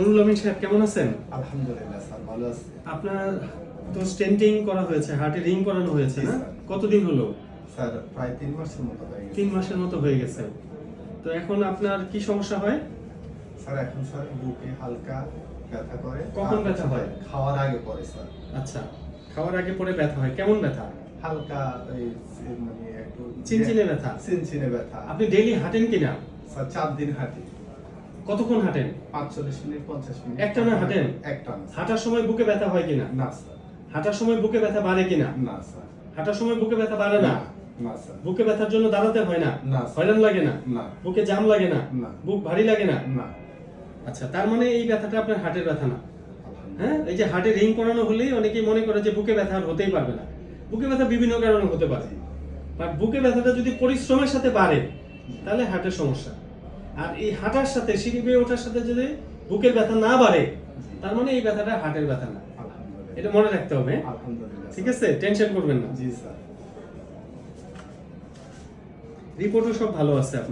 নুরুল আমিন সাহেব কেমন আছেন? আলহামদুলিল্লাহ স্যার, ভালো আছি। আপনার তো স্টেন্টিং করা হয়েছে, হার্টে রিং করানো হয়েছে জি, না? স্যার। কতদিন হলো? স্যার প্রায় 3 মাসের মতো হয়ে গেছে। 3 মাসের মতো হয়ে গেছে। তো এখন আপনার কি সমস্যা হয়? স্যার এখন স্যার বুকে হালকা ব্যথা করে। কখন আর ব্যথা হয়? খাওয়ার আগে পরে স্যার। আচ্ছা, খাওয়ার আগে পরে ব্যথা হয়। কেমন ব্যথা? হালকা ওই মানে একটু চিনচিনে ব্যথা? চিনচিনে ব্যথা। আপনি ডেইলি হাঁটেন কিনা? স্যার 4 দিন হাঁটি। কতক্ষণ হাঁটেন? 45 মিনিট 50 মিনিট। একটানা হাঁটেন? একটানা। হাঁটার সময় বুকে ব্যথা হয় কিনা? না স্যার। হাঁটার সময় বুকে ব্যথা বাড়ে কিনা? না স্যার। হাঁটার সময় বুকে ব্যথা বাড়ে না? না স্যার। বুকে ব্যথার জন্য দাঁড়াতে হয় না? না। হয়রান লাগে না? না। বুকে জাম লাগে না? না। বুক ভারী লাগে না? না। আচ্ছা, তার মানে এই ব্যথাটা আপনার হার্টের ব্যথা না। আলহামদুলিল্লাহ। হ্যাঁ, এই যে হার্টে রিং পরানো হলেই অনেকেই মনে করে যে বুকে ব্যথা আর হতেই পারবে না। বুকে ব্যথা বিভিন্ন কারণে হতে পারে। আর বুকে ব্যথাটা যদি পরিশ্রমের সাথে বাড়ে তাহলে হার্টের সমস্যা। আর এই হাঁটার সাথে সিঁড়ি বেয়ে ওঠার সাথে যদি বুকের ব্যথা না বাড়ে তার মানে এই ব্যথাটা হার্টের ব্যথা না। আলহামদুলিল্লাহ। এটা মনে রাখতে হবে। আলহামদুলিল্লাহ। ঠিক আছে, টেনশন করবেন না। জি স্যার। রিপোর্টও সব ভালো আছে আপনার।